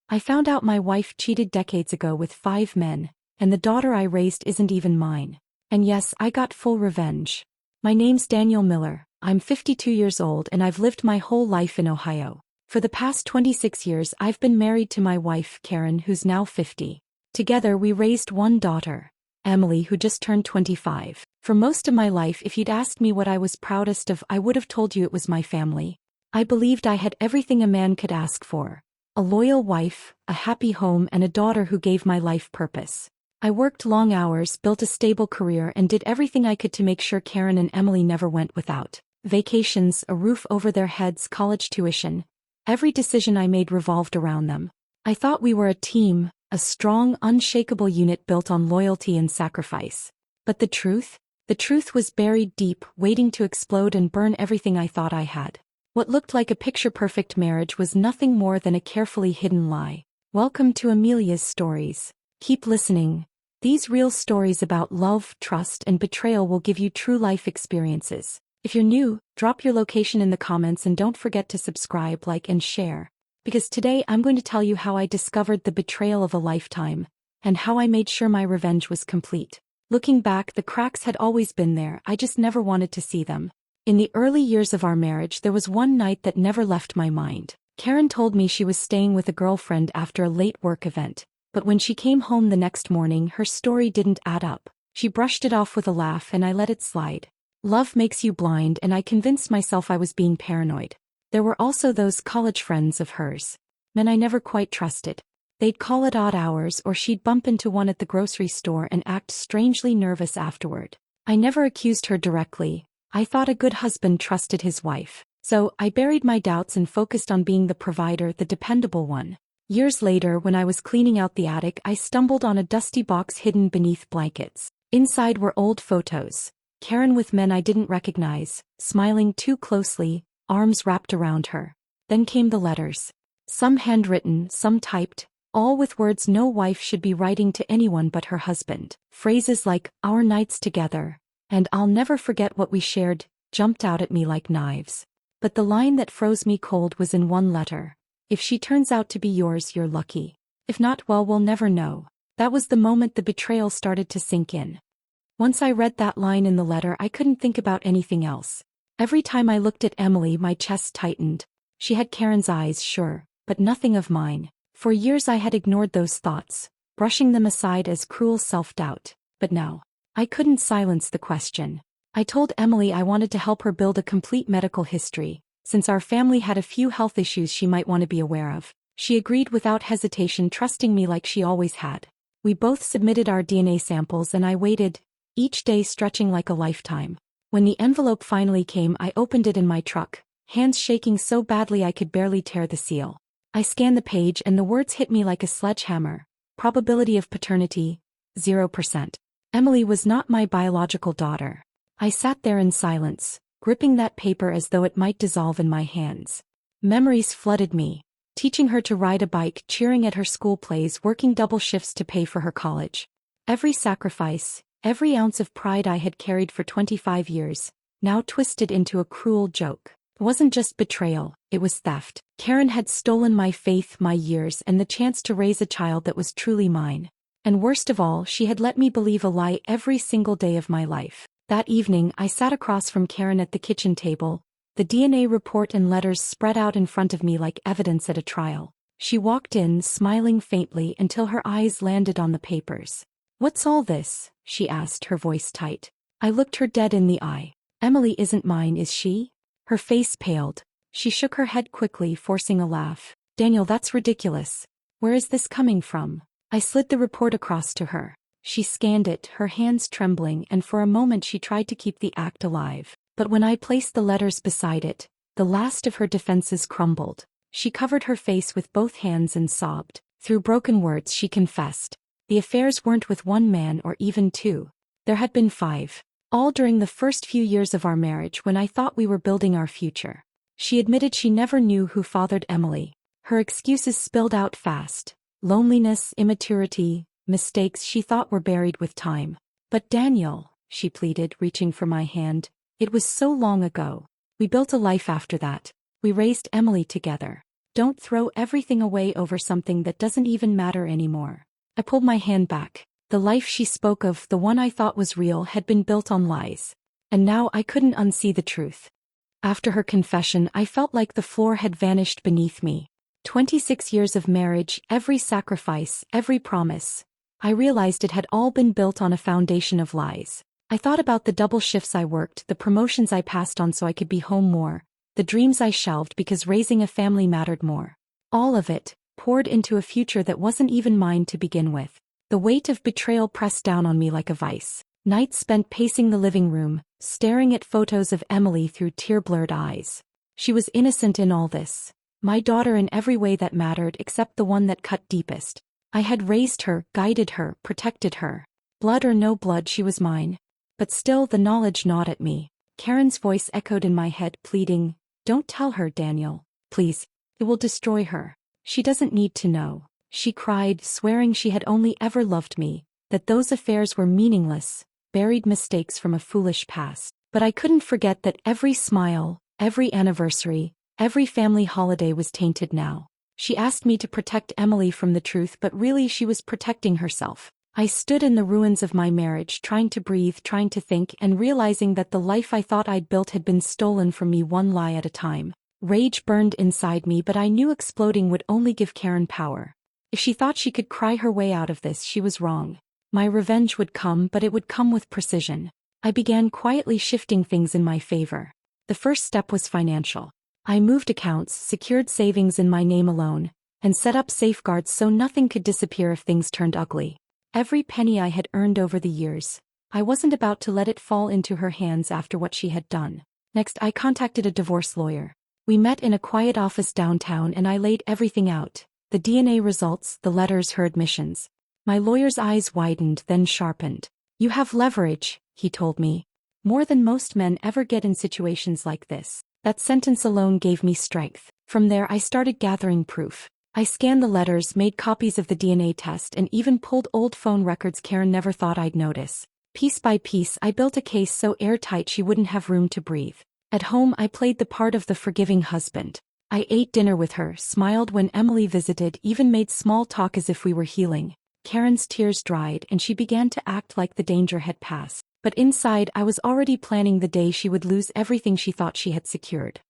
I found out my wife cheated decades ago with 5 men, and the daughter I raised isn't even mine. And yes, I got full revenge. My name's Daniel Miller, I'm 52 years old and I've lived my whole life in Ohio. For the past 26 years I've been married to my wife, Karen, who's now 50. Together we raised one daughter, Emily, who just turned 25. For most of my life, if you'd asked me what I was proudest of, I would have told you it was my family. I believed I had everything a man could ask for. A loyal wife, a happy home, and a daughter who gave my life purpose. I worked long hours, built a stable career, and did everything I could to make sure Karen and Emily never went without vacations, a roof over their heads, college tuition. Every decision I made revolved around them. I thought we were a team, a strong, unshakable unit built on loyalty and sacrifice. But the truth? The truth was buried deep, waiting to explode and burn everything I thought I had. What looked like a picture-perfect marriage was nothing more than a carefully hidden lie. Welcome to Amelia's Stories. Keep listening. These real stories about love, trust, and betrayal will give you true life experiences. If you're new, drop your location in the comments and don't forget to subscribe, like, and share. Because today I'm going to tell you how I discovered the betrayal of a lifetime, and how I made sure my revenge was complete. Looking back, the cracks had always been there, I just never wanted to see them. In the early years of our marriage, there was one night that never left my mind. Karen told me she was staying with a girlfriend after a late work event, but when she came home the next morning, her story didn't add up. She brushed it off with a laugh and I let it slide. Love makes you blind, and I convinced myself I was being paranoid. There were also those college friends of hers. Men I never quite trusted. They'd call at odd hours, or she'd bump into one at the grocery store and act strangely nervous afterward. I never accused her directly. I thought a good husband trusted his wife. So I buried my doubts and focused on being the provider, the dependable one. Years later, when I was cleaning out the attic, I stumbled on a dusty box hidden beneath blankets. Inside were old photos. Karen with men I didn't recognize, smiling too closely, arms wrapped around her. Then came the letters. Some handwritten, some typed, all with words no wife should be writing to anyone but her husband. Phrases like, "our nights together," and "I'll never forget what we shared," jumped out at me like knives. But the line that froze me cold was in one letter. "If she turns out to be yours, you're lucky. If not, well, we'll never know." That was the moment the betrayal started to sink in. Once I read that line in the letter, I couldn't think about anything else. Every time I looked at Emily, my chest tightened. She had Karen's eyes, sure, but nothing of mine. For years I had ignored those thoughts, brushing them aside as cruel self-doubt. But now, I couldn't silence the question. I told Emily I wanted to help her build a complete medical history, since our family had a few health issues she might want to be aware of. She agreed without hesitation, trusting me like she always had. We both submitted our DNA samples and I waited, each day stretching like a lifetime. When the envelope finally came, I opened it in my truck, hands shaking so badly I could barely tear the seal. I scanned the page and the words hit me like a sledgehammer. Probability of paternity, 0%. Emily was not my biological daughter. I sat there in silence, gripping that paper as though it might dissolve in my hands. Memories flooded me. Teaching her to ride a bike, cheering at her school plays, working double shifts to pay for her college. Every sacrifice, every ounce of pride I had carried for 25 years, now twisted into a cruel joke. It wasn't just betrayal, it was theft. Karen had stolen my faith, my years, and the chance to raise a child that was truly mine. And worst of all, she had let me believe a lie every single day of my life. That evening, I sat across from Karen at the kitchen table, the DNA report and letters spread out in front of me like evidence at a trial. She walked in, smiling faintly until her eyes landed on the papers. "What's all this?" she asked, her voice tight. I looked her dead in the eye. "Emily isn't mine, is she?" Her face paled. She shook her head quickly, forcing a laugh. "Daniel, that's ridiculous. Where is this coming from?" I slid the report across to her. She scanned it, her hands trembling, and for a moment she tried to keep the act alive. But when I placed the letters beside it, the last of her defenses crumbled. She covered her face with both hands and sobbed. Through broken words she confessed. The affairs weren't with one man or even two. There had been 5. All during the first few years of our marriage when I thought we were building our future. She admitted she never knew who fathered Emily. Her excuses spilled out fast. Loneliness, immaturity, mistakes she thought were buried with time. "But Daniel," she pleaded, reaching for my hand, "it was so long ago. We built a life after that. We raised Emily together. Don't throw everything away over something that doesn't even matter anymore. I pulled my hand back. The life she spoke of, the one I thought was real, had been built on lies. And now I couldn't unsee the truth. After her confession, I felt like the floor had vanished beneath me. 26 years of marriage, every sacrifice, every promise. I realized it had all been built on a foundation of lies. I thought about the double shifts I worked, the promotions I passed on so I could be home more, the dreams I shelved because raising a family mattered more. All of it, poured into a future that wasn't even mine to begin with. The weight of betrayal pressed down on me like a vice. Nights spent pacing the living room, staring at photos of Emily through tear-blurred eyes. She was innocent in all this. My daughter in every way that mattered except the one that cut deepest. I had raised her, guided her, protected her. Blood or no blood, she was mine. But still the knowledge gnawed at me. Karen's voice echoed in my head, pleading, "Don't tell her, Daniel. Please. It will destroy her. She doesn't need to know." She cried, swearing she had only ever loved me, that those affairs were meaningless, buried mistakes from a foolish past. But I couldn't forget that every smile, every anniversary, every family holiday was tainted now. She asked me to protect Emily from the truth, but really she was protecting herself. I stood in the ruins of my marriage, trying to breathe, trying to think, and realizing that the life I thought I'd built had been stolen from me one lie at a time. Rage burned inside me, but I knew exploding would only give Karen power. If she thought she could cry her way out of this, she was wrong. My revenge would come, but it would come with precision. I began quietly shifting things in my favor. The first step was financial. I moved accounts, secured savings in my name alone, and set up safeguards so nothing could disappear if things turned ugly. Every penny I had earned over the years, I wasn't about to let it fall into her hands after what she had done. Next, I contacted a divorce lawyer. We met in a quiet office downtown and I laid everything out. The DNA results, the letters, her admissions. My lawyer's eyes widened, then sharpened. "You have leverage," he told me. "More than most men ever get in situations like this." That sentence alone gave me strength. From there I started gathering proof. I scanned the letters, made copies of the DNA test, and even pulled old phone records Karen never thought I'd notice. Piece by piece I built a case so airtight she wouldn't have room to breathe. At home I played the part of the forgiving husband. I ate dinner with her, smiled when Emily visited, even made small talk as if we were healing. Karen's tears dried and she began to act like the danger had passed. But inside I was already planning the day she would lose everything she thought she had secured.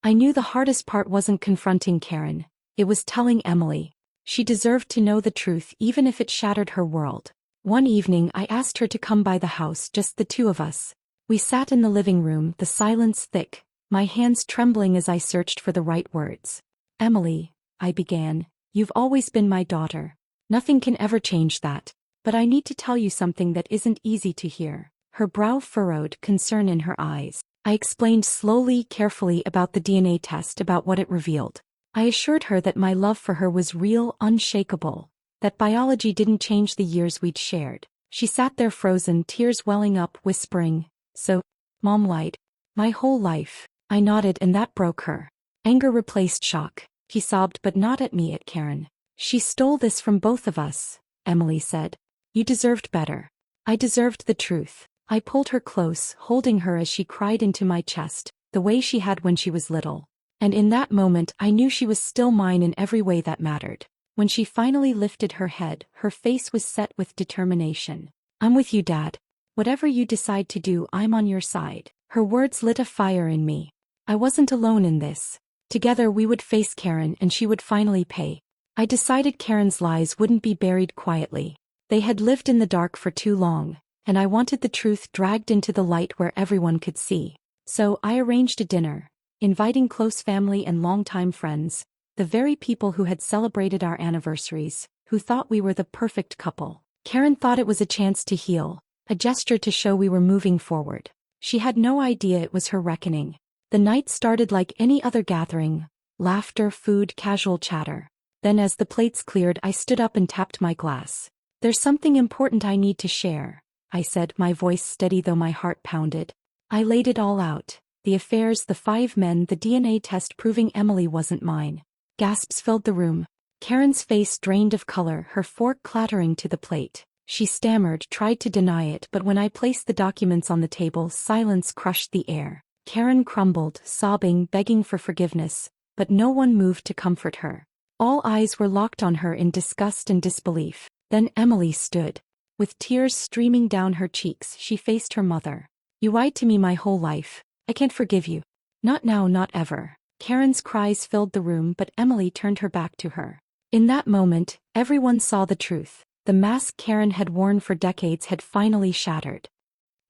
I knew the hardest part wasn't confronting Karen. It was telling Emily. She deserved to know the truth even if it shattered her world. One evening I asked her to come by the house, just the two of us. We sat in the living room, the silence thick, my hands trembling as I searched for the right words. "Emily," I began, "you've always been my daughter. Nothing can ever change that. But I need to tell you something that isn't easy to hear." Her brow furrowed, concern in her eyes. I explained slowly, carefully about the DNA test, about what it revealed. I assured her that my love for her was real, unshakable, that biology didn't change the years we'd shared. She sat there frozen, tears welling up, whispering, "So, Mom lied. My whole life." I nodded and that broke her. Anger replaced shock. She sobbed, but not at me, at Karen. "She stole this from both of us," Emily said. "You deserved better." I deserved the truth. I pulled her close, holding her as she cried into my chest, the way she had when she was little. And in that moment I knew she was still mine in every way that mattered. When she finally lifted her head, her face was set with determination. "I'm with you, Dad. Whatever you decide to do, I'm on your side." Her words lit a fire in me. I wasn't alone in this. Together we would face Karen and she would finally pay. I decided Karen's lies wouldn't be buried quietly. They had lived in the dark for too long, and I wanted the truth dragged into the light where everyone could see. So I arranged a dinner, inviting close family and longtime friends, the very people who had celebrated our anniversaries, who thought we were the perfect couple. Karen thought it was a chance to heal, a gesture to show we were moving forward. She had no idea it was her reckoning. The night started like any other gathering, laughter, food, casual chatter. Then as the plates cleared, I stood up and tapped my glass. "There's something important I need to share," I said, my voice steady though my heart pounded. I laid it all out. The affairs, the 5 men, the DNA test proving Emily wasn't mine. Gasps filled the room. Karen's face drained of color, her fork clattering to the plate. She stammered, tried to deny it, but when I placed the documents on the table, silence crushed the air. Karen crumbled, sobbing, begging for forgiveness, but no one moved to comfort her. All eyes were locked on her in disgust and disbelief. Then Emily stood. With tears streaming down her cheeks, she faced her mother. "You lied to me my whole life. I can't forgive you. Not now, not ever." Karen's cries filled the room, but Emily turned her back to her. In that moment, everyone saw the truth. The mask Karen had worn for decades had finally shattered.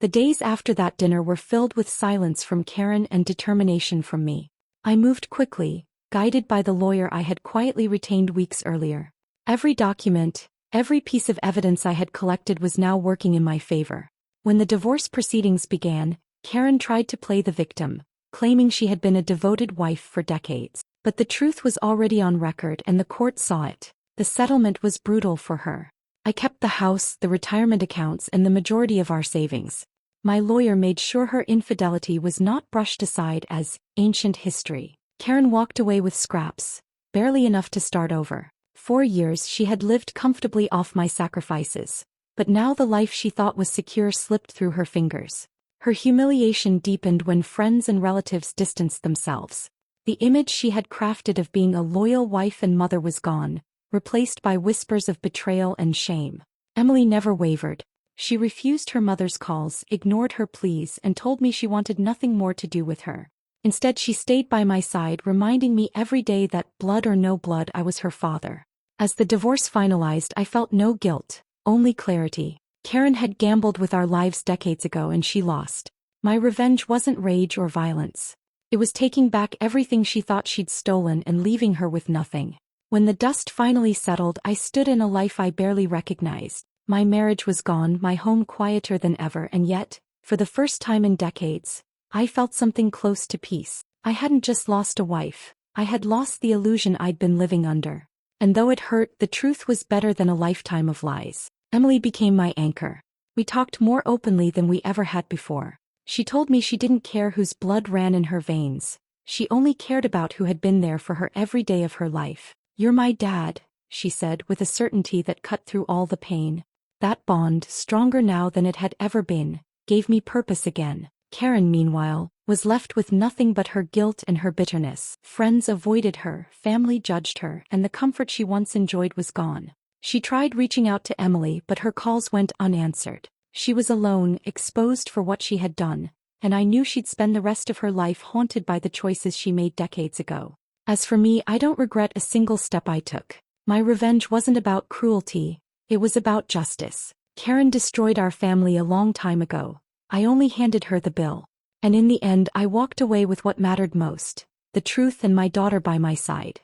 The days after that dinner were filled with silence from Karen and determination from me. I moved quickly, guided by the lawyer I had quietly retained weeks earlier. Every document, every piece of evidence I had collected was now working in my favor. When the divorce proceedings began, Karen tried to play the victim, claiming she had been a devoted wife for decades. But the truth was already on record and the court saw it. The settlement was brutal for her. I kept the house, the retirement accounts, and the majority of our savings. My lawyer made sure her infidelity was not brushed aside as ancient history. Karen walked away with scraps, barely enough to start over. 4 years she had lived comfortably off my sacrifices. But now the life she thought was secure slipped through her fingers. Her humiliation deepened when friends and relatives distanced themselves. The image she had crafted of being a loyal wife and mother was gone, replaced by whispers of betrayal and shame. Emily never wavered. She refused her mother's calls, ignored her pleas, and told me she wanted nothing more to do with her. Instead, she stayed by my side, reminding me every day that, blood or no blood, I was her father. As the divorce finalized, I felt no guilt, only clarity. Karen had gambled with our lives decades ago and she lost. My revenge wasn't rage or violence. It was taking back everything she thought she'd stolen and leaving her with nothing. When the dust finally settled, I stood in a life I barely recognized. My marriage was gone, my home quieter than ever, and yet, for the first time in decades, I felt something close to peace. I hadn't just lost a wife, I had lost the illusion I'd been living under. And though it hurt, the truth was better than a lifetime of lies. Emily became my anchor. We talked more openly than we ever had before. She told me she didn't care whose blood ran in her veins. She only cared about who had been there for her every day of her life. "You're my dad," she said with a certainty that cut through all the pain. That bond, stronger now than it had ever been, gave me purpose again. Karen, meanwhile, was left with nothing but her guilt and her bitterness. Friends avoided her, family judged her, and the comfort she once enjoyed was gone. She tried reaching out to Emily, but her calls went unanswered. She was alone, exposed for what she had done, and I knew she'd spend the rest of her life haunted by the choices she made decades ago. As for me, I don't regret a single step I took. My revenge wasn't about cruelty, it was about justice. Karen destroyed our family a long time ago. I only handed her the bill. And in the end, I walked away with what mattered most: the truth and my daughter by my side.